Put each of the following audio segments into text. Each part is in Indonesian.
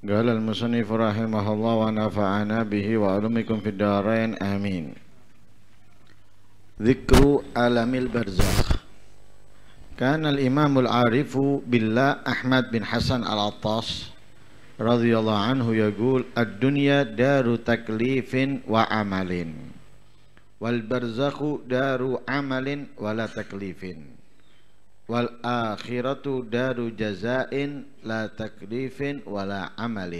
قال المصنف رحمه الله ونفعنا به وعلمكم في الدارين آمين. ذكر عالم البرزخ. كان الإمام العارف بالله أحمد بن حسن العطاس رضي الله عنه يقول: الدنيا دار تكليف وعمل، والبرزخ دار عمل ولا تكليف، والآخرة دار جزاء لا تكليف ولا عمل.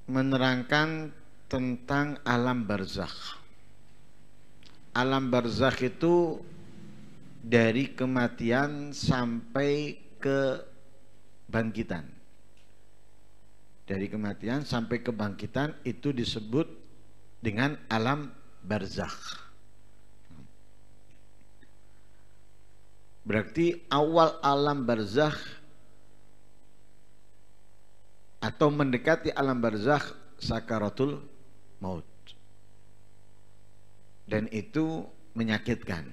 Menerangkan tentang alam barzakh. Alam barzakh itu dari kematian sampai kebangkitan. Dari kematian sampai kebangkitan itu disebut dengan alam barzakh. Berarti awal alam barzakh atau mendekati alam barzakh sakaratul maut. Dan itu menyakitkan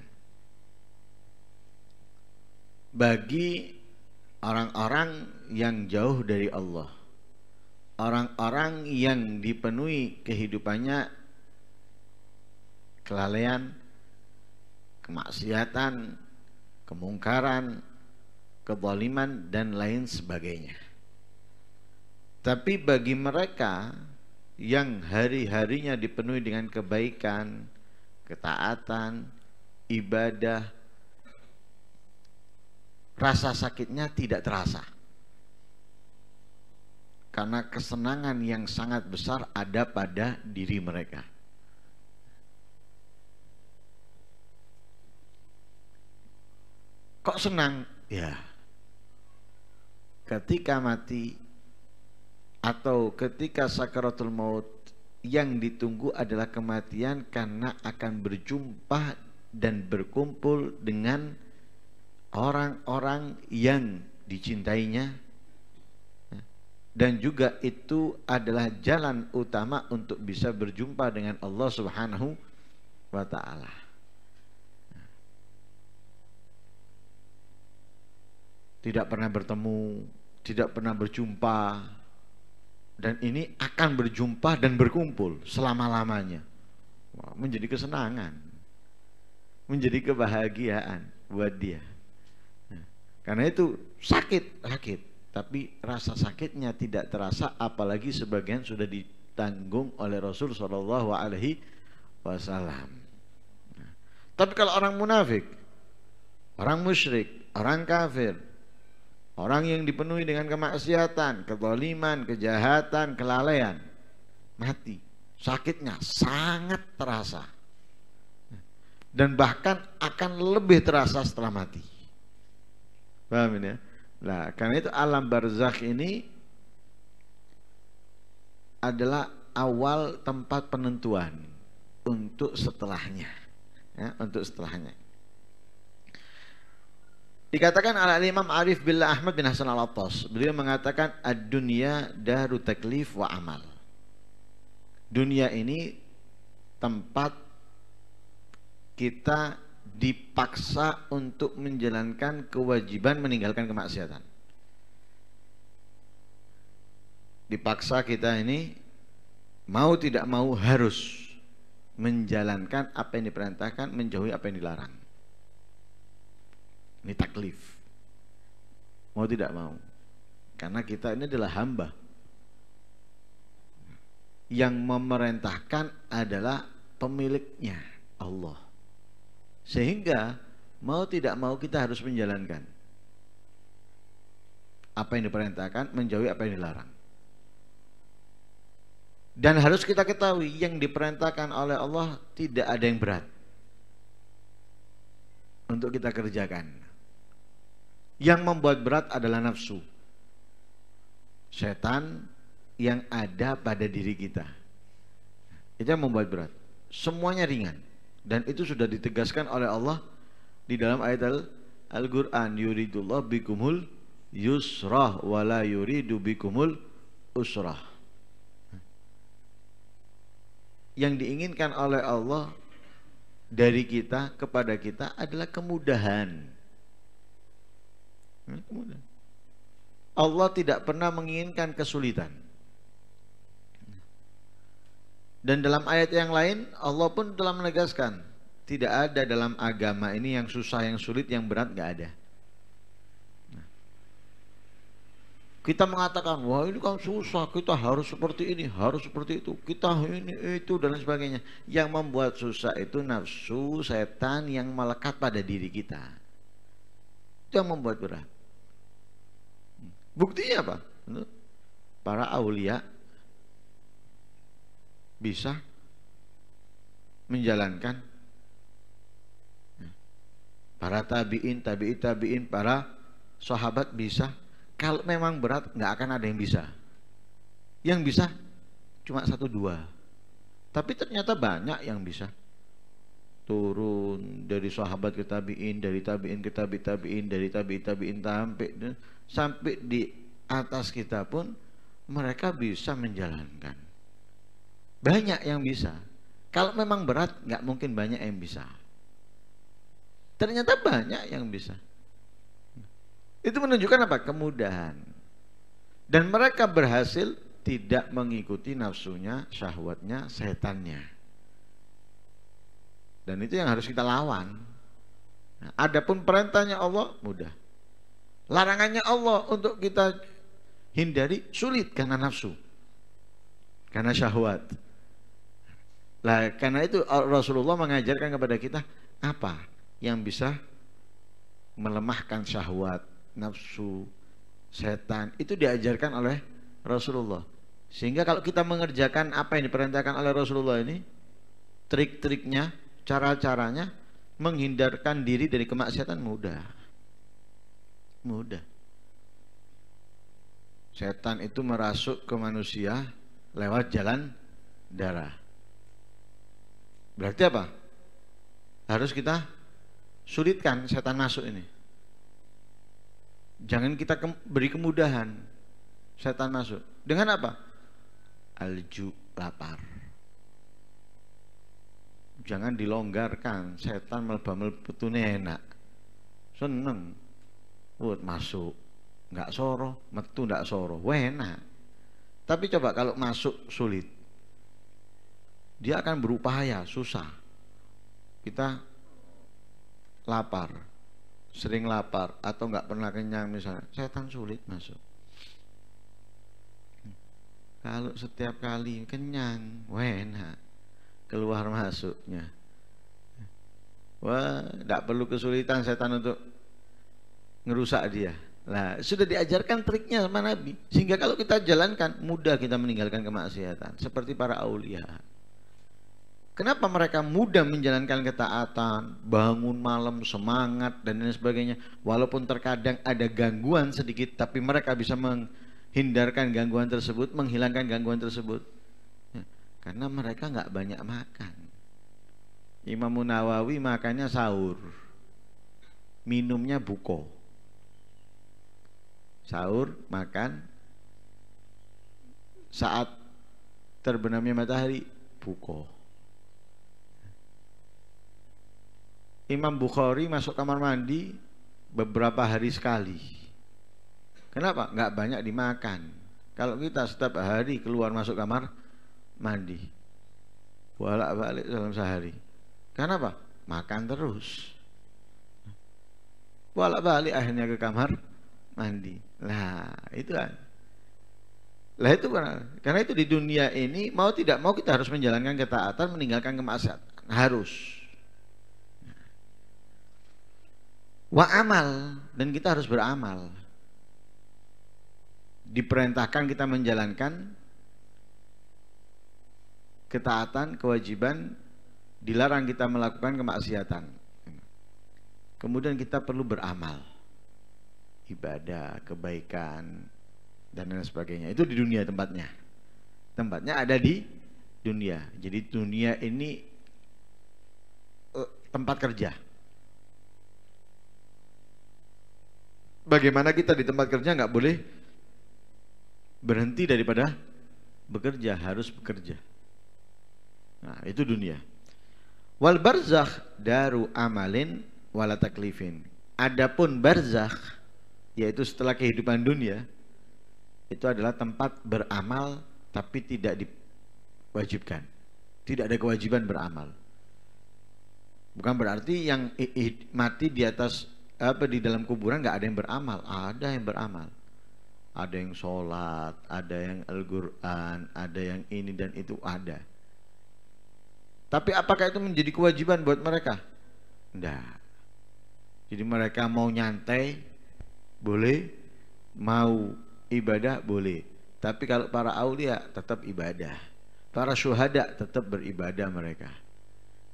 bagi orang-orang yang jauh dari Allah, orang-orang yang dipenuhi kehidupannya kelalaian, kemaksiatan, kemungkaran, kezaliman dan lain sebagainya. Tapi bagi mereka yang hari-harinya dipenuhi dengan kebaikan, ketaatan, ibadah, rasa sakitnya tidak terasa. Karena kesenangan yang sangat besar ada pada diri mereka. Kok senang? Ya, ketika mati atau ketika sakaratul maut, yang ditunggu adalah kematian karena akan berjumpa dan berkumpul dengan orang-orang yang dicintainya, dan juga itu adalah jalan utama untuk bisa berjumpa dengan Allah Subhanahu wa ta'ala. Tidak pernah bertemu, tidak pernah berjumpa, dan ini akan berjumpa dan berkumpul selama-lamanya. Menjadi kesenangan, menjadi kebahagiaan buat dia. Karena itu sakit, tapi rasa sakitnya tidak terasa, apalagi sebagian sudah ditanggung oleh Rasul Shallallahu Alaihi Wasallam. Tapi kalau orang munafik, orang musyrik, orang kafir, orang yang dipenuhi dengan kemaksiatan, kezaliman, kejahatan, kelalaian, mati, sakitnya sangat terasa, dan bahkan akan lebih terasa setelah mati. Paham ini ya? Nah, karena itu alam barzakh ini adalah awal tempat penentuan untuk setelahnya, ya, untuk setelahnya. Dikatakan oleh Imam Arif billah Ahmad bin Hasan al-Attas, beliau mengatakan ad-dunya daru taklif wa amal. Dunia ini tempat kita dipaksa untuk menjalankan kewajiban, meninggalkan kemaksiatan. Dipaksa kita ini mau tidak mau harus menjalankan apa yang diperintahkan, menjauhi apa yang dilarang. Ini taklif, mau tidak mau, karena kita ini adalah hamba. Yang memerintahkan adalah pemiliknya, Allah. Sehingga mau tidak mau kita harus menjalankan apa yang diperintahkan, menjauhi apa yang dilarang. Dan harus kita ketahui, yang diperintahkan oleh Allah tidak ada yang berat untuk kita kerjakan. Yang membuat berat adalah nafsu, setan yang ada pada diri kita. Itu yang membuat berat. Semuanya ringan, dan itu sudah ditegaskan oleh Allah di dalam ayat Al-Quran. Yuridullah bikumul yusrah wala yuridu bikumul usrah. Yang diinginkan oleh Allah dari kita kepada kita adalah kemudahan. Kemudian Allah tidak pernah menginginkan kesulitan. Dan dalam ayat yang lain Allah pun telah menegaskan, tidak ada dalam agama ini yang susah, yang sulit, yang berat, nggak ada. Kita mengatakan, wah ini kan susah, kita harus seperti ini, harus seperti itu, kita ini, itu, dan lain sebagainya. Yang membuat susah itu nafsu setan yang melekat pada diri kita. Itu yang membuat berat. Buktinya apa? Para aulia bisa menjalankan, para tabi'in, para sahabat bisa. Kalau memang berat, nggak akan ada yang bisa. Yang bisa cuma 1-2. Tapi ternyata banyak yang bisa. Turun dari sahabat ke tabi'in, dari tabi'in ke tabi'in, dari tabi'in sampai di atas kita pun mereka bisa menjalankan. Banyak yang bisa. Kalau memang berat, nggak mungkin banyak yang bisa. Ternyata banyak yang bisa. Itu menunjukkan apa? Kemudahan. Dan mereka berhasil tidak mengikuti nafsunya, syahwatnya, setannya. Dan itu yang harus kita lawan. Nah, adapun perintahnya Allah mudah. Larangannya Allah untuk kita hindari sulit karena nafsu, karena syahwat. Nah, karena itu Rasulullah mengajarkan kepada kita apa yang bisa melemahkan syahwat, nafsu, setan, itu diajarkan oleh Rasulullah. Sehingga kalau kita mengerjakan apa yang diperintahkan oleh Rasulullah ini, trik-triknya, cara-caranya menghindarkan diri dari kemaksiatan mudah. Setan itu merasuk ke manusia lewat jalan darah. Berarti apa? Harus kita sulitkan setan masuk ini. Jangan kita beri kemudahan setan masuk. Dengan apa? Alju, lapar. Jangan dilonggarkan. Setan melba-melbetune enak, seneng, masuk, nggak soro, metu nggak soro, enak. Tapi coba kalau masuk sulit, dia akan berupaya, susah. Kita lapar, sering lapar atau nggak pernah kenyang misalnya, setan sulit masuk. Kalau setiap kali kenyang, enak, keluar masuknya. Wah, nggak perlu kesulitan setan untuk ngerusak dia. Nah, sudah diajarkan triknya sama Nabi, sehingga kalau kita jalankan mudah kita meninggalkan kemaksiatan. Seperti para aulia. Kenapa mereka mudah menjalankan ketaatan, bangun malam, semangat, dan lain sebagainya. Walaupun terkadang ada gangguan sedikit, tapi mereka bisa menghindarkan gangguan tersebut, menghilangkan gangguan tersebut. Ya, karena mereka nggak banyak makan. Imam Nawawi makannya sahur, minumnya buko. Sahur, makan, saat terbenamnya matahari, buko. Imam Bukhari masuk kamar mandi beberapa hari sekali. Kenapa? Nggak banyak dimakan. Kalau kita setiap hari keluar masuk kamar mandi, bolak-balik dalam sehari. Kenapa? Makan terus. Bolak-balik akhirnya ke kamar mandi. Lah, itu kan. Lah itu karena itu di dunia ini mau tidak mau kita harus menjalankan ketaatan, meninggalkan kemaksiatan. Harus. Wa amal, dan kita harus beramal. Diperintahkan kita menjalankan ketaatan, kewajiban, dilarang kita melakukan kemaksiatan. Kemudian kita perlu beramal, ibadah, kebaikan, dan lain sebagainya. Itu di dunia tempatnya. Tempatnya ada di dunia. Jadi dunia ini tempat kerja. Bagaimana kita di tempat kerja nggak boleh berhenti daripada bekerja, harus bekerja. Nah, itu dunia. Wal barzakh daru amalin wala taklifin. Adapun barzakh yaitu setelah kehidupan dunia, itu adalah tempat beramal tapi tidak diwajibkan. Tidak ada kewajiban beramal. Bukan berarti yang mati di atas di dalam kuburan nggak ada yang beramal. Ada yang beramal. Ada yang sholat, ada yang Al-Quran, ada yang ini dan itu ada. Tapi apakah itu menjadi kewajiban buat mereka? Enggak. Jadi mereka mau nyantai boleh, mau ibadah boleh. Tapi kalau para aulia tetap ibadah. Para syuhada tetap beribadah mereka.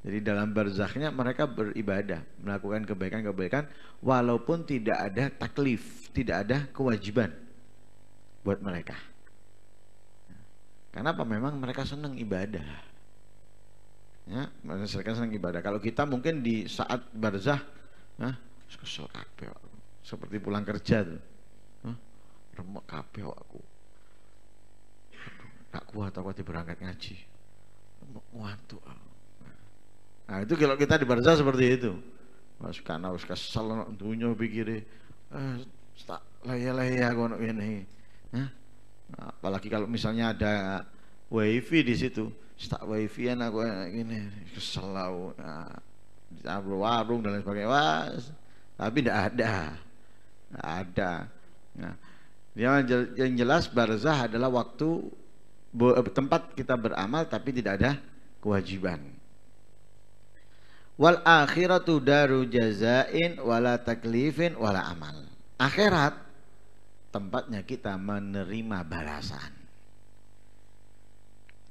Jadi dalam barzakhnya mereka beribadah, melakukan kebaikan-kebaikan walaupun tidak ada taklif, tidak ada kewajiban buat mereka. Kenapa? Memang mereka senang ibadah. Ya, mereka senang ibadah. Kalau kita mungkin di saat barzakh, kesel kabeh aku. Seperti pulang kerja tuh. Remek kabeh aku. Gak kuat aku berangkat ngaji. Remek ngantuk aku. Nah, itu kalau kita di barzakh seperti itu. Mas kana wis kesel nek dunya pikire tak laya-laya aku nek ngene. Apalagi kalau misalnya ada wifi di situ, tak wifi-an aku gini kesel aku. Nah, warung dan lain sebagainya. Wah, tapi tidak ada. Nah, yang jelas barzakh adalah waktu tempat kita beramal tapi tidak ada kewajiban. Wal akhiratu daru jazain wala taklifin wala amal. Akhirat tempatnya kita menerima balasan.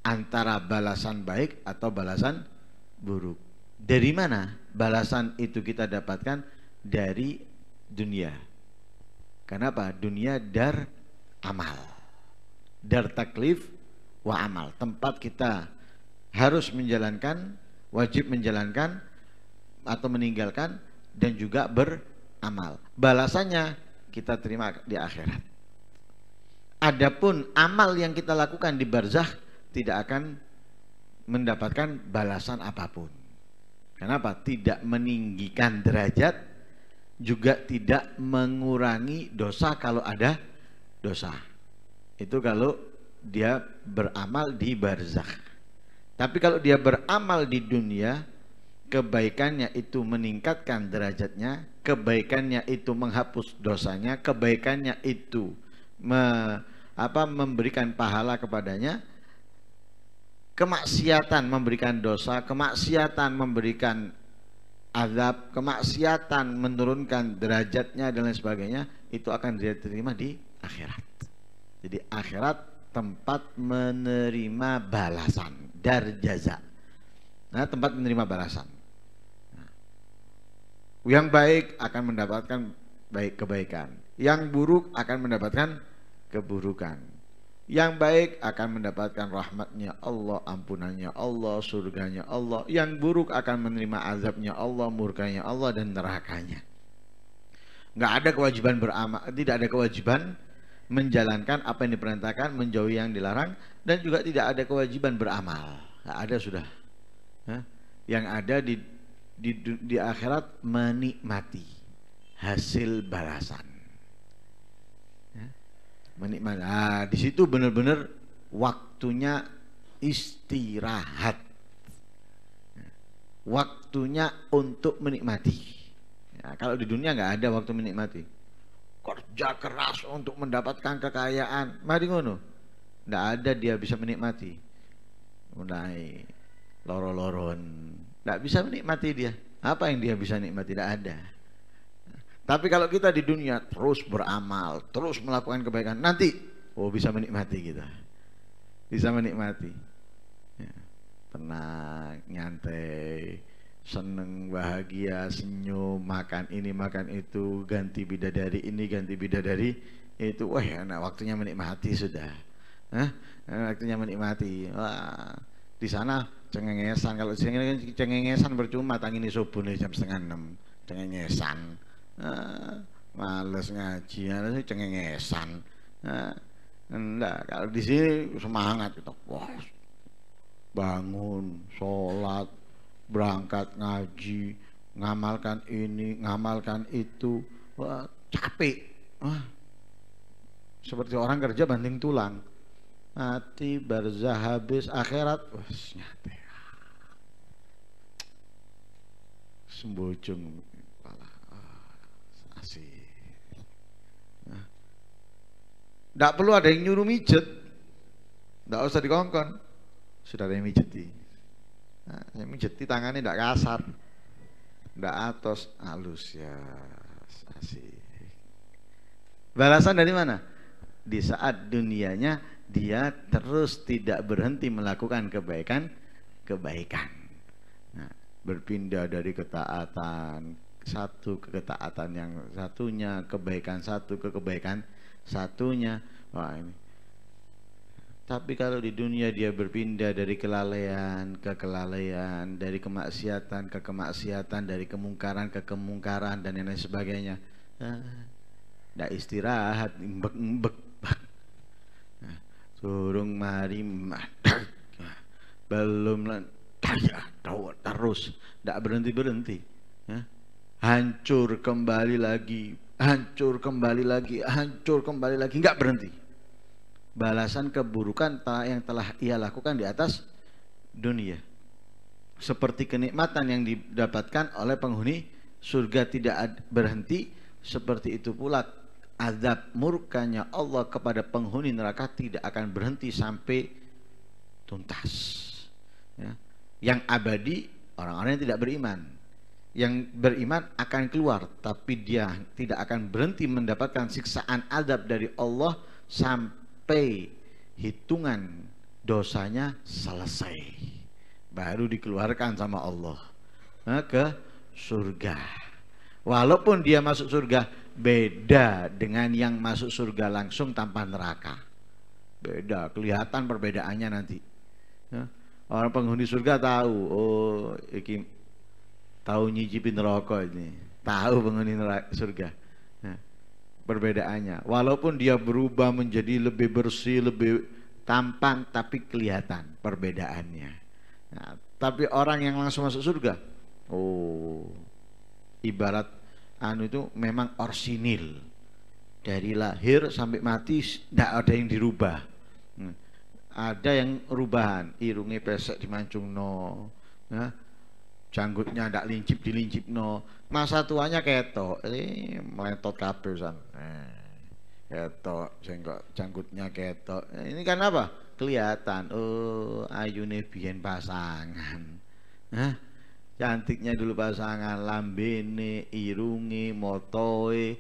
Antara balasan baik atau balasan buruk. Dari mana balasan itu kita dapatkan? Dari dunia. Kenapa? Dunia dar amal. Dar taklif wa amal. Tempat kita harus menjalankan, wajib menjalankan atau meninggalkan dan juga beramal. Balasannya kita terima di akhirat. Adapun amal yang kita lakukan di barzakh tidak akan mendapatkan balasan apapun. Kenapa? Tidak meninggikan derajat, juga tidak mengurangi dosa kalau ada dosa. Itu kalau dia beramal di barzakh. Tapi kalau dia beramal di dunia, kebaikannya itu meningkatkan derajatnya, kebaikannya itu menghapus dosanya, kebaikannya itu memberikan pahala kepadanya, kemaksiatan memberikan dosa, kemaksiatan memberikan azab, kemaksiatan menurunkan derajatnya dan lain sebagainya, itu akan dia terima di akhirat. Jadi akhirat tempat menerima balasan, dar jaza. Nah, tempat menerima balasan. Yang baik akan mendapatkan kebaikan, yang buruk akan mendapatkan keburukan. Yang baik akan mendapatkan rahmatnya Allah, ampunannya Allah, surganya Allah. Yang buruk akan menerima azabnya Allah, murkanya Allah dan nerakanya. Nggak ada kewajiban beramal, tidak ada kewajiban menjalankan apa yang diperintahkan, menjauhi yang dilarang, dan juga tidak ada kewajiban beramal. Nggak ada sudah. Yang ada di akhirat menikmati hasil balasan. Menikmati. Nah, di situ benar-benar waktunya istirahat. Waktunya untuk menikmati. Ya, kalau di dunia nggak ada waktu menikmati. Kerja keras untuk mendapatkan kekayaan. Mari ngono. Nggak ada dia bisa menikmati. Mulai loro-loron. Nggak bisa menikmati dia. Apa yang dia bisa nikmati? Tidak ada. Tapi kalau kita di dunia terus beramal, terus melakukan kebaikan, nanti bisa menikmati kita. Bisa menikmati. Ya, tenang, nyantai, seneng, bahagia, senyum, makan ini, makan itu, ganti bidadari ini, ganti bidadari itu. Wah, enak, waktunya menikmati sudah. Waktunya menikmati. Wah, di sana cengengesan. Kalau cengengesan percuma, tangini subuh nih jam 5:30, cengengesan. Males ngaji, harusnya cengengesan. Enggak, kalau di sini semangat kita. Wah, bangun, sholat, berangkat ngaji, ngamalkan ini, ngamalkan itu. Wah, capek. Seperti orang kerja banting tulang. Mati, barzah, habis, akhirat. Wes nyate. Sembojong kepala. Asik. Nggak perlu ada yang nyuruh mijet. Nggak usah dikongkon. Sudah ada yang mijeti. Nah, yang mijeti tangannya nggak kasar. Nggak atos, halus ya. Asik. Balasan dari mana? Di saat dunianya dia terus tidak berhenti melakukan kebaikan. Nah, berpindah dari ketaatan satu ke ketaatan yang satunya, kebaikan satu ke kebaikan satunya. Wah ini. Tapi kalau di dunia dia berpindah dari kelalaian ke kelalaian, dari kemaksiatan ke kemaksiatan, dari kemungkaran ke kemungkaran dan lain sebagainya. Nggak istirahat, imbek-imbek. Surung mari belum terus, nggak berhenti. Hancur kembali lagi, hancur kembali lagi, hancur kembali lagi, nggak berhenti. Balasan keburukan yang telah ia lakukan di atas dunia. Seperti kenikmatan yang didapatkan oleh penghuni surga tidak berhenti, seperti itu pula azab murkanya Allah kepada penghuni neraka tidak akan berhenti sampai tuntas. Ya. Yang abadi orang-orang yang tidak beriman. Yang beriman akan keluar, tapi dia tidak akan berhenti mendapatkan siksaan azab dari Allah sampai hitungan dosanya selesai. Baru dikeluarkan sama Allah ke surga. Walaupun dia masuk surga, beda dengan yang masuk surga langsung tanpa neraka. Beda, kelihatan perbedaannya nanti. Orang penghuni surga tahu, oh iki tahu nyicipin rokok ini, tahu penghuni surga. Perbedaannya, walaupun dia berubah menjadi lebih bersih, lebih tampan, tapi kelihatan perbedaannya. Nah, tapi orang yang langsung masuk surga, oh, ibarat itu memang orsinil, dari lahir sampai mati tidak ada yang dirubah. Ada yang rubahan, irungnya pesek dimancung no, janggutnya tidak lincip dilincip no, masa tuanya ketok, melentot kabel san, ketok, janggutnya ketok. Ini kan apa? Kelihatan, oh ayune biyen pasangan, cantiknya dulu pasangan, lambene, irungi, motoe,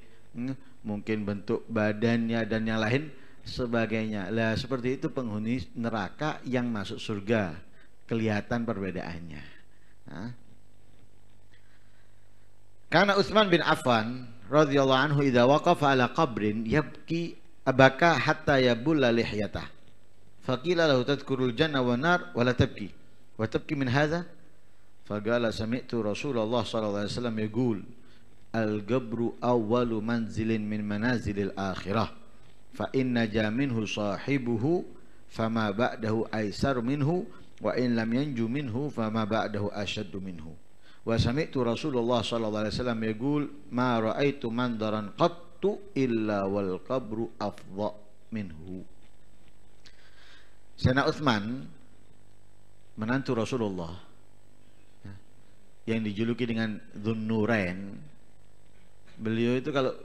mungkin bentuk badannya dan yang lain sebagainya. Lah seperti itu penghuni neraka yang masuk surga, kelihatan perbedaannya. Karena Utsman bin Affan radhiyallahu anhu idza waqafa ala qabrin yabki abaka hatta yabulla lihyatah. Faqila lahu tadhkurul janna wan nar wa la tabki. Wa tabki min hadha? Faqala sami'tu Rasulullah sallallahu alaihi wasallam yaqul al-qabru awwalu manzilin min manazilil akhirah. Fa inna jaminhu sahibuhu fama ba'dahu aisar minhu wa in lam yanju minhu fama ba'dahu ashaddu minhu. Wa sami'tu Rasulullah sallallahu alaihi wasallam yaqul ma ra'aitu mandaran qattu illa wal qabru afdha minhu. Sayyidina Utsman menantu Rasulullah yang dijuluki dengan Dzunnurain, beliau itu kalau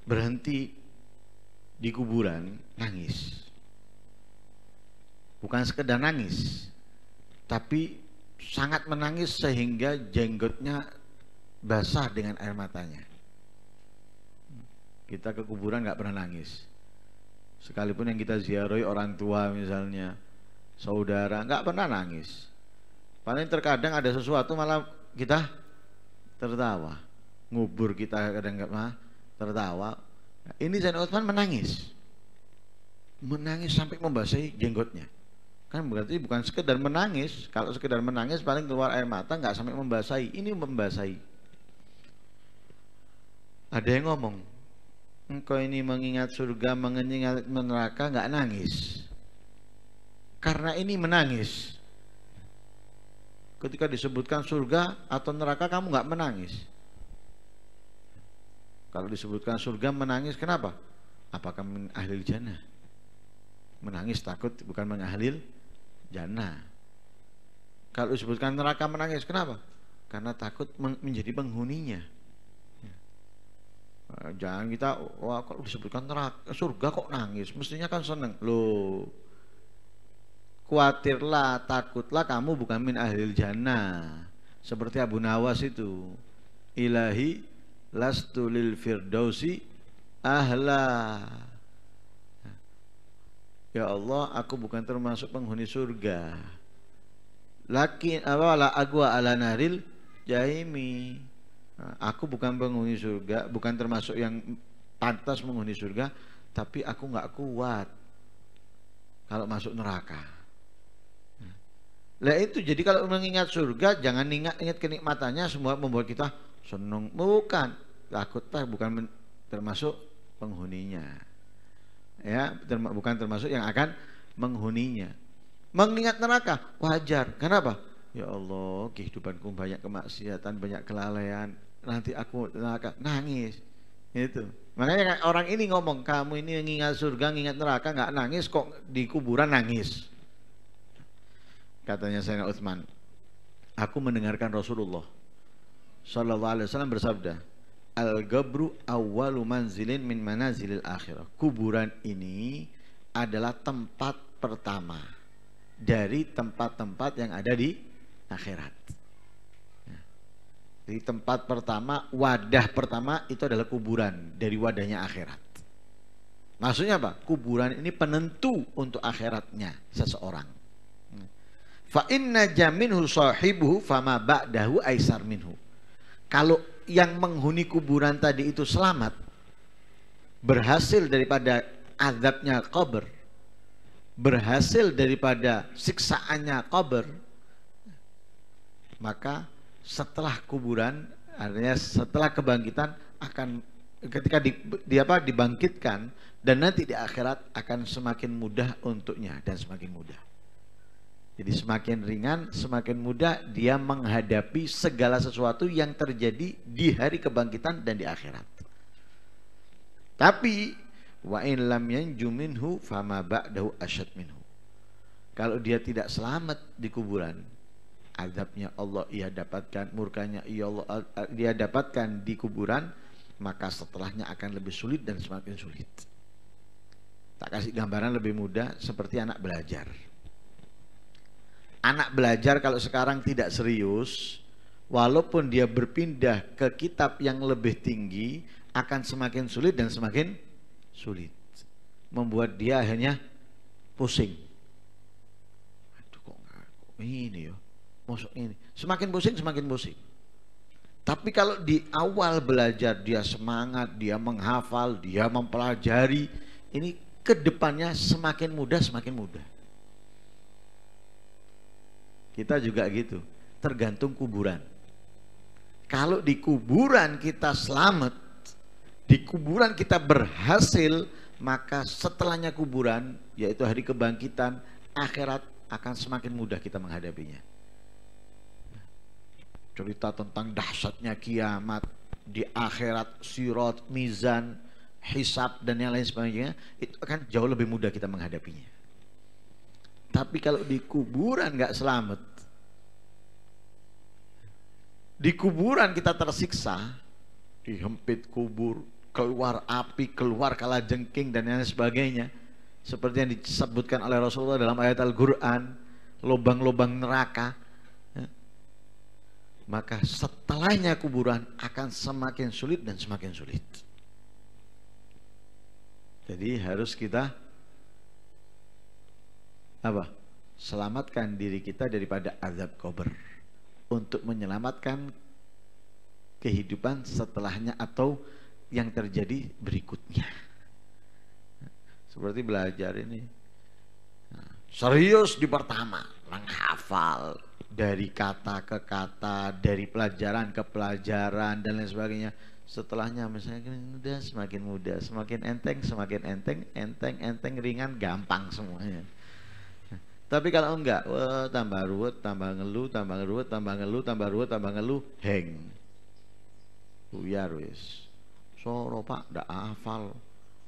berhenti di kuburan nangis. Bukan sekedar nangis, tapi sangat menangis sehingga jenggotnya basah dengan air matanya. Kita ke kuburan nggak pernah nangis. Sekalipun yang kita ziarahi orang tua misalnya, saudara, nggak pernah nangis. Paling terkadang ada sesuatu malah kita tertawa. Ngubur kita kadang nggak mah tertawa. Ini Sayyidina Utsman menangis. Menangis sampai membasahi jenggotnya. Kan berarti bukan sekedar menangis. Kalau sekedar menangis paling keluar air mata, nggak sampai membasahi. Ini membasahi. Ada yang ngomong, engkau ini mengingat surga, mengingat neraka, nggak nangis. Karena ini menangis. Ketika disebutkan surga atau neraka kamu nggak menangis. Kalau disebutkan surga menangis, kenapa? Apakah min ahlil jannah? Menangis takut bukan min ahlil jannah. Kalau disebutkan neraka menangis, kenapa? Karena takut menjadi penghuninya. Jangan kita, wah kalau disebutkan neraka, surga kok nangis, mestinya kan seneng. Loh, khawatirlah, takutlah kamu bukan min ahlil jannah. Seperti Abu Nawas itu, ilahi lastu lil firdausi ahla. Ya Allah, aku bukan termasuk penghuni surga. Lakin awala agwa ala naril jahimi. Aku bukan penghuni surga, bukan termasuk yang pantas menghuni surga, tapi aku nggak kuat kalau masuk neraka. Lah itu jadi kalau mengingat surga jangan ingat kenikmatannya semua membuat kita senang, bukan. Takutlah bukan termasuk penghuninya. Ya, bukan termasuk yang akan menghuninya. Mengingat neraka wajar. Kenapa? Ya Allah, kehidupanku banyak kemaksiatan, banyak kelalaian. Nanti aku neraka, nangis. Itu. Makanya orang ini ngomong, kamu ini mengingat surga, mengingat neraka, nggak nangis kok di kuburan nangis. Katanya Sayyidina Utsman, aku mendengarkan Rasulullah sallallahu alaihi wasallam bersabda, al-gabru awwalu manzilin min manazilil akhirah. Kuburan ini adalah tempat pertama dari tempat-tempat yang ada di akhirat. Di tempat pertama, wadah pertama itu adalah kuburan dari wadahnya akhirat. Maksudnya apa? Kuburan ini penentu untuk akhiratnya seseorang. Fa inna jaminhu sahibuhu fama ba'dahu aisar minhu. Kalau yang menghuni kuburan tadi itu selamat, berhasil daripada azabnya qabr, berhasil daripada siksaannya qabr, maka setelah kuburan, artinya setelah kebangkitan akan ketika dibangkitkan dan nanti di akhirat akan semakin mudah untuknya dan semakin mudah. Jadi semakin ringan, semakin mudah dia menghadapi segala sesuatu yang terjadi di hari kebangkitan dan di akhirat. Tapi wa in lam yanju minhu fama ba'dahu asyad minhu. Kalau dia tidak selamat di kuburan, azabnya Allah ia dapatkan, murkanya Allah dia dapatkan di kuburan, maka setelahnya akan lebih sulit dan semakin sulit. Tak kasih gambaran lebih mudah seperti anak belajar. Anak belajar kalau sekarang tidak serius, walaupun dia berpindah ke kitab yang lebih tinggi, akan semakin sulit dan semakin sulit, membuat dia akhirnya pusing. Aduh kok ini ya, masuk ini, semakin pusing. Tapi kalau di awal belajar dia semangat, dia menghafal, dia mempelajari, ini kedepannya semakin mudah. Kita juga gitu, tergantung kuburan. Kalau di kuburan kita selamat, di kuburan kita berhasil, maka setelahnya kuburan, yaitu hari kebangkitan, akhirat akan semakin mudah kita menghadapinya. Cerita tentang dahsyatnya kiamat, di akhirat, sirat, mizan, hisab, dan yang lain sebagainya, itu akan jauh lebih mudah kita menghadapinya. Tapi kalau di kuburan nggak selamat, di kuburan kita tersiksa, dihempit kubur, keluar api, keluar kalajengking dan lain sebagainya, seperti yang disebutkan oleh Rasulullah dalam ayat Al-Quran, lubang-lubang neraka. Maka setelahnya kuburan akan semakin sulit dan semakin sulit. Jadi harus kita selamatkan diri kita daripada azab kubur untuk menyelamatkan kehidupan setelahnya atau yang terjadi berikutnya. Seperti belajar ini, serius di pertama, menghafal dari kata ke kata, dari pelajaran ke pelajaran dan lain sebagainya. Setelahnya misalnya udah semakin mudah, semakin enteng, ringan, gampang semuanya. Tapi kalau enggak, tambah ruwet, tambah ngeluh, heng. Buyar wis. Soro Pak, ndak hafal.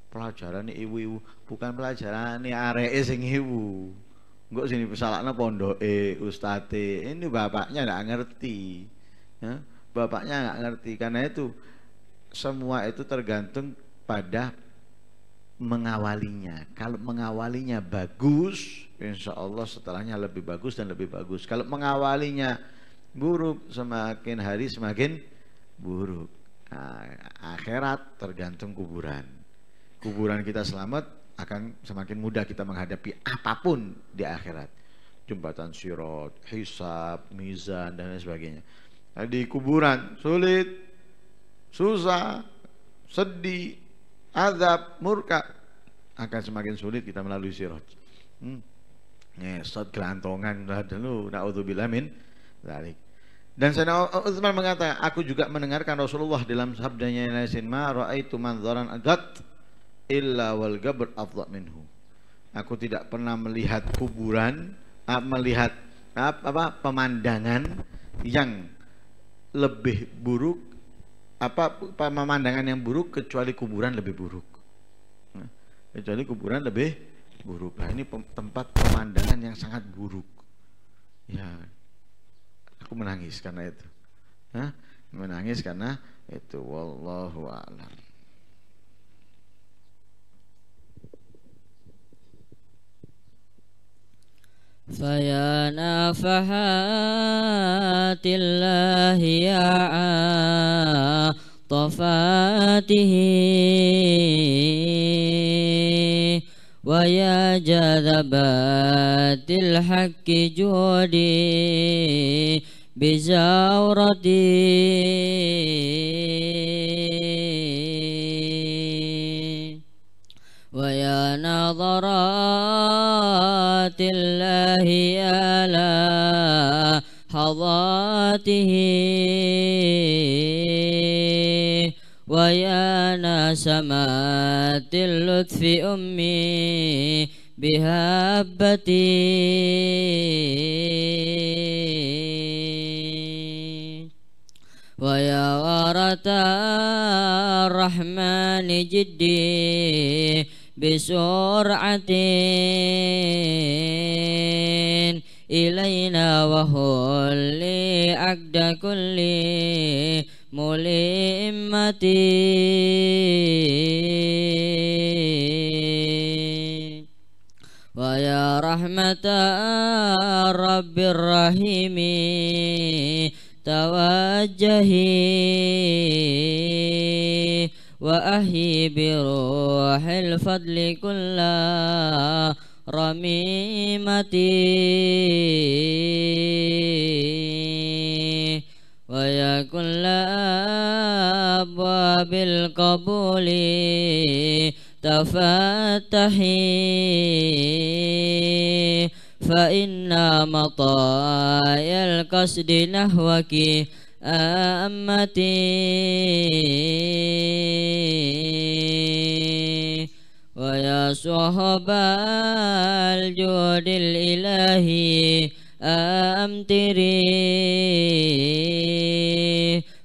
pelajaran ibu-ibu, bukan pelajaran areke sing ibu. Engko sini pesalakna pondoke, ustate. Ini bapaknya nggak ngerti. Ya, bapaknya nggak ngerti karena itu semua itu tergantung pada mengawalinya. Kalau mengawalinya bagus, insya Allah setelahnya lebih bagus dan lebih bagus. Kalau mengawalinya buruk, semakin hari semakin buruk. Nah, akhirat tergantung kuburan. Kuburan kita selamat, akan semakin mudah kita menghadapi apapun di akhirat. Jembatan sirat, hisab, mizan dan lain sebagainya. Nah, di kuburan sulit, susah, sedih, azab, murka, akan semakin sulit kita melalui sirat. Ngesot gelantongan dulu, naudzubillah min dzalik. Dan Sayyidina Utsman mengatakan, aku juga mendengarkan Rasulullah dalam sabdanya yang lain, ma raaitu manzaran agat illa wal gabr afdha minhu. Aku tidak pernah melihat kuburan, melihat pemandangan yang lebih buruk, pemandangan yang buruk kecuali kuburan lebih buruk. Kecuali kuburan lebih buruk. Nah, ini tempat pemandangan yang sangat buruk. Ya, aku menangis karena itu. Menangis karena itu. Wallahu a'lam. فيا نافحات الله يا عاطفاته ويا جذبات الحق جودي بزورتي ويا نظرات الله يا لحظاته ويا نسمات اللطف أمي بهبتي ويا غارة الرحمن جدي بسرعة إلينا وهو لي عقد كل ملمتي ويا رحمة الرب الرحيم توجهي وأهي بروح الفضل كل رميمتي ويا كل أبواب القبول تفتحي فإن مطايا القصد نحوك أمتي ويا صحب الجود الإلهي أمتري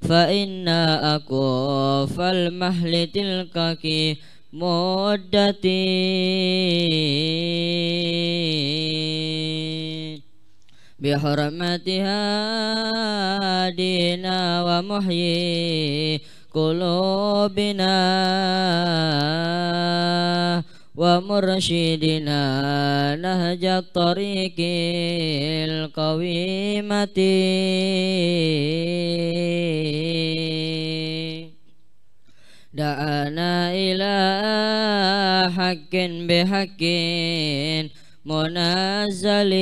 فإن أكف المحل تلكك مدتي بحرمتها دينا ومحيي قلوبنا ومرشدنا نهج الطريق القويمة دعانا إلى حق بحق منزل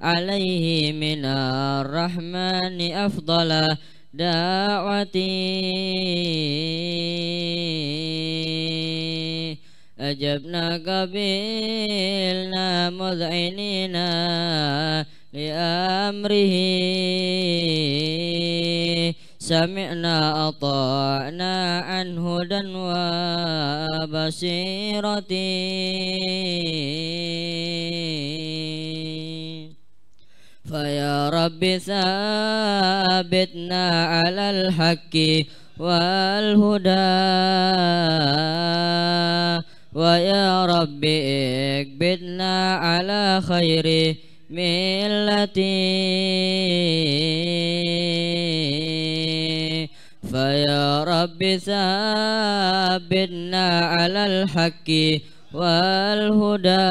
عليه من الرحمن أفضل دعوتي أجبنا قبلنا مذعنين لأمره سمعنا أطعنا عن هدى وبصيرة فيا رب ثابتنا على الحق والهدى ويا رب اكبتنا على خير ملتي فيا رب ثبتنا على الحق والهدى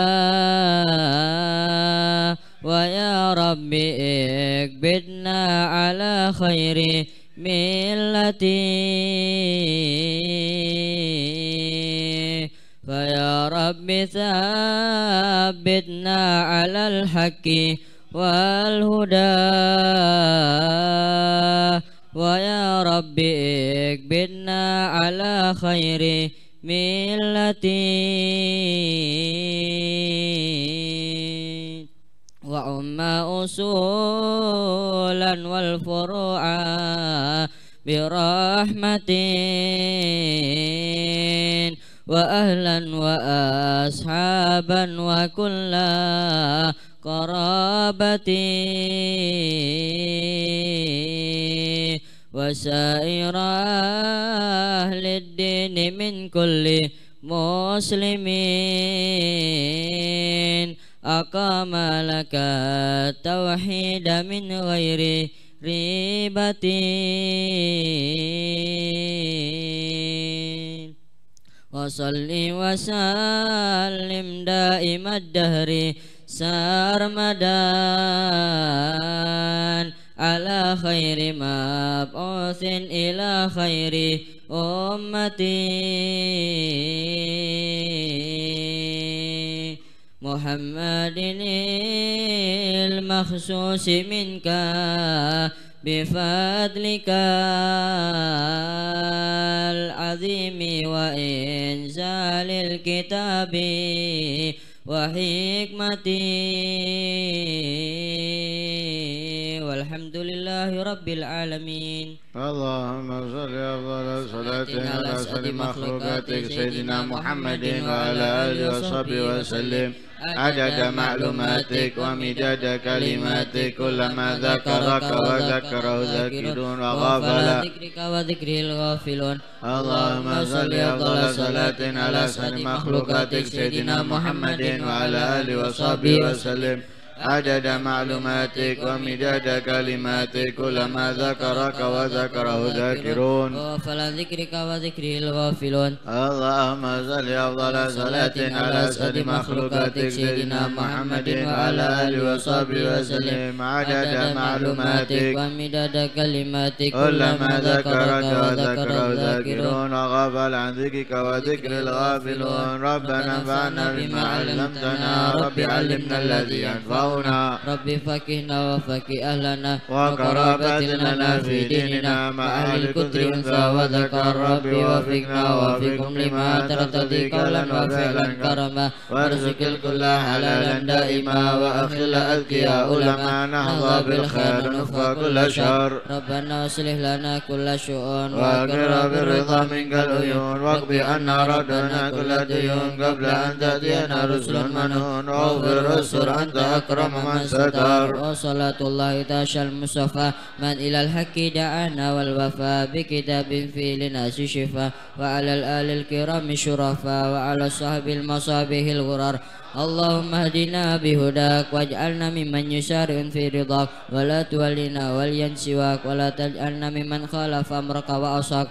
ويا رب اكبتنا على خير ملتي فيا رب ثبتنا على الحق والهدى ويا رب اكبتنا على خير ملتي وعم أصولا والفروع برحمة وأهلا وأصحابا وكل قرابة وسائر أهل الدين من كل مسلمين أقام لك التوحيد من غير ريبة وصل وسلم دائم الدهر سرمدا على خير مبعوث إلى خير أمتي محمد المخصوص منك بفضلك العظيم وإنزال الكتاب وحكمتي والحمد لله رب العالمين. اللهم صل أفضل صلاة على أسعد مخلوقاتك سيدنا محمد وعلى آله وصحبه وسلم عدد معلوماتك ومداد كلماتك كلما ذكرك وذكره ذاكرون وغافل ذكرك وذكره الغافلون. اللهم صل أفضل صلاة على أسعد مخلوقاتك سيدنا محمد وعلى آله وصحبه وسلم عدد معلوماتك ومداد كلماتك كلما ذكرك وذكره ذاكرون وغافل ذكرك وذكره الغافلون. اللهم صل أفضل صلاة على أسعد مخلوقاتك سيدنا محمد وعلى آله وصحبه وسلم عدد معلوماتك ومداد كلماتك كلما ذكرك وذكره ذاكرون وغافل عن ذكرك وذكر الغافلون. ربنا انفعنا بما علمتنا رب علمنا الذي ينفعنا رب فكهنا وفكه أهلنا وقرابة لنا في ديننا مع أهل الكثر أنثى وذكر. ربي وفقنا وفقكم لما ترتضي قولا وفعلا كرما وارزق الكل حلالا دائما وأخل أذكياء علما نحظى بالخير نفقى كل شر. ربنا اصلح لنا كل شؤون وأقر بالرضا منك العيون واقض عنا ردنا كل ديون قبل أن تأتينا رسل منون واغفر السر أنت أكرم من ستر. وصلاة الله تعالى المصطفى من إلى الحق دعانا والوفاء بكتاب فيه للناس شفاء وعلى الآل الكرام شرفاء وعلى الصحب المصابيح الغرر. اللهم اهدنا بهداك واجعلنا ممن يسارع في رضاك ولا تولنا وليا سواك ولا تجعلنا ممن خالف أمرك وعصاك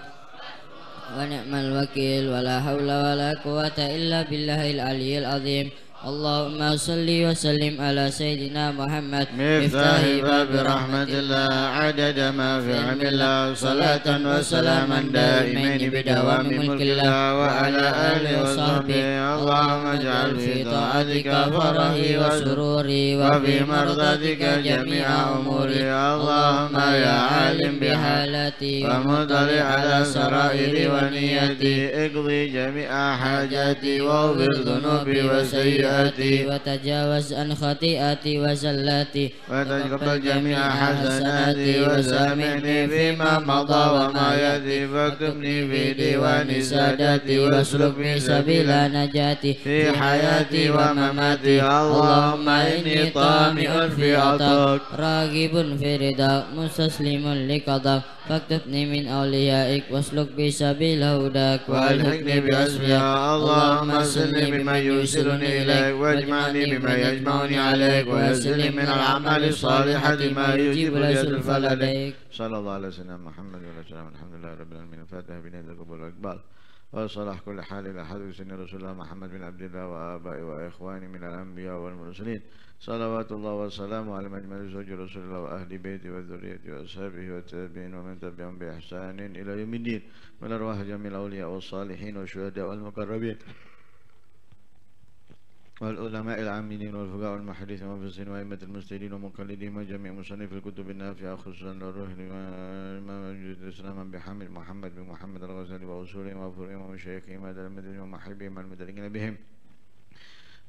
ونعم الوكيل ولا حول ولا قوة إلا بالله العلي العظيم. اللهم صل وسلم على سيدنا محمد مفتاح باب رحمة الله عدد ما في علم الله صلاة وسلاما دائمين بدوام ملك الله وعلى آله وصحبه. اللهم اجعل في طاعتك فرحي وسروري وفي مرضاتك جميع أموري. اللهم يا عالم بحالتي ومطلع على سرائري ونيتي اقضي جميع حاجاتي واغفر ذنوبي وسيئاتي وتجاوز عن خطيئتي وزلاتي وتقبل جميع حسناتي وسامحني فيما مضى وما يأتي فاكتبني في ديوان ساداتي واسلك بي سبيل نجاتي في حياتي ومماتي. اللهم إني طامع في عطاك راغب في رضاك مستسلم لقضاك فاكتبني من أوليائك واسلك بي سبيل هداك والحقني بأسماء اللهم أرسلني بما يرسلني إليك واجمعني بما يجمعني عليك ويسر لي من الأعمال الصالحة ما يجيب لزلفى لديك. صلى الله على سيدنا محمد وعلى آله. الحمد لله رب العالمين. الفاتحة بنية القبول والإقبال وصلاح كل حال إلى حضرة سيدنا رسول الله محمد بن عبد الله وآبائي وإخواني من الأنبياء والمرسلين صلوات الله وسلامه على مجمل زوج رسول الله وأهل بيته وذريته وأصحابه والتابعين ومن تبعهم بإحسان إلى يوم الدين من أرواح جميع الأولياء والصالحين والشهداء والمقربين والعلماء العاملين والفقهاء والمحدثين والمفسرين وأئمة المجتهدين ومقلدين وجميع مصنف الكتب النافعة خصوصا للروح الإمام الإسلام أبي حامد محمد بن محمد الغزالي وأصولهم وفروعهم ومشايخهم هذا المدني ومحبهم المدلين بهم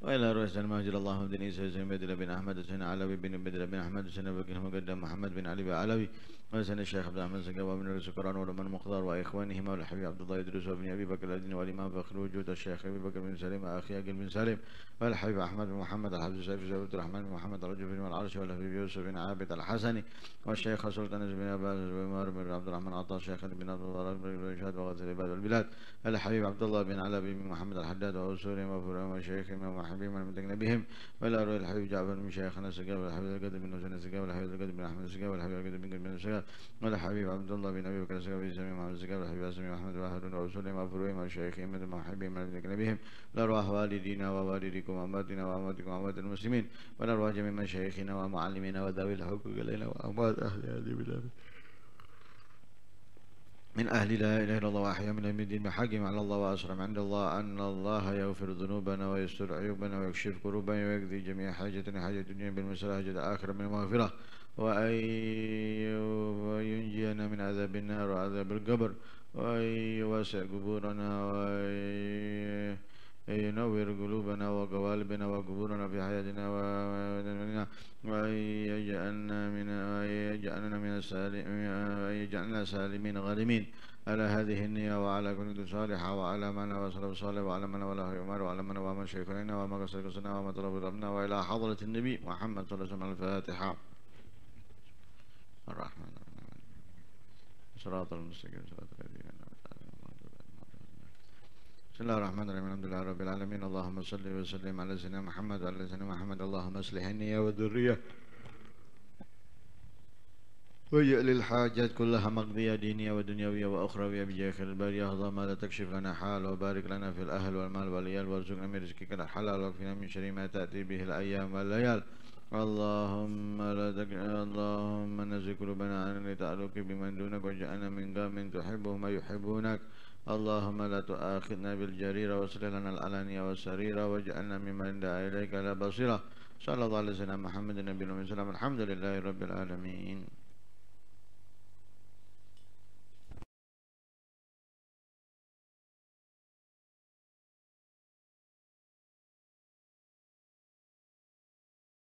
وإلى رؤية المهجر اللهم بن عيسى بن بدر بن أحمد سن علوي بن بدر بن أحمد سن بكر مقدم محمد بن علي بن علوي وسن الشيخ عبد الرحمن سقوا بن رئيس القرآن ولمن مقدار وإخوانهما والحبيب عبد الله إدريس وابن أبي بكر الدين والإمام فخر وجود الشيخ أبي بكر بن سليم وأخي أقل بن سليم والحبيب أحمد بن محمد الحفظ سيف بن عبد الرحمن بن محمد الرجل بن العرش والحبيب يوسف بن عابد الحسني والشيخ سلطان بن عباس بن عمر بن عبد الرحمن عطاء الشيخ بن عبد الله بن رشاد وغزل العباد والبلاد الحبيب عبد الله بن علي بن محمد الحداد وأسورهم وفروعهم وشيخهم ومحبهم المدقن بهم وإلى روي الحبيب جعفر بن شيخنا سقا والحبيب القدر بن حسين سقا والحبيب القدر بن أحمد سقا والحبيب القدر بن قدر بن سقا والحبيب عبد الله بن أبي بكر سقا بن سمي محمد سقا والحبيب اسمي محمد وهارون وأسورهم وفروعهم وشيخهم ومحبهم المدقن بهم لأرواح والدينا ووالديكم وأمواتنا وأمواتكم وأموات المسلمين ولأرواح جميع مشايخنا ومعلمينا وذوي الحقوق إلينا وأموات أهل هذه البلاد من أهل لا إله إلا الله وأحياء من الدين بحقهم على الله وأسرم عند الله أن الله يغفر ذنوبنا ويستر عيوبنا ويكشف كروبنا ويقضي جميع حاجتنا حاجة الدنيا بالمسألة حاجة آخرة من المغفرة وينجينا من عذاب النار وعذاب القبر ويوسع قبورنا وينور قلوبنا وقوالبنا وقبورنا في حياتنا ويجعلنا سالمين غانمين على هذه النية وعلى كل صالحة وعلى من وصل صالح وعلى من وله يمر وعلى من ومن شيخنا وما قصر قصنا وما طلب ربنا وإلى حضرة النبي محمد صلى الله عليه وسلم. الفاتحة. الرحمن الرحيم صراط المستقيم صراط الذين أنعمت عليهم بسم الله الرحمن الرحيم الحمد لله رب العالمين اللهم صل وسلم على سيدنا محمد وعلى سيدنا محمد اللهم اصلح النية والذرية واجعل الحاجات كلها مقضية دينية ودنيوية وأخروية بجاه خير البرية اللهم لا تكشف لنا حال وبارك لنا في الأهل والمال والعيال وارزقنا من رزقك الحلال واكفنا من شر ما تأتي به الأيام والليال اللهم نزل قلوبنا عن التعلق بمن دونك واجعلنا من قوم تحبهم ويحبونك اللهم لا تؤاخذنا بالجريرة واصلح لنا العلانية والسريرة واجعلنا ممن دعا إليك لا بصيرة صلى الله عليه وسلم محمد النبي الأمي الحمد لله رب العالمين.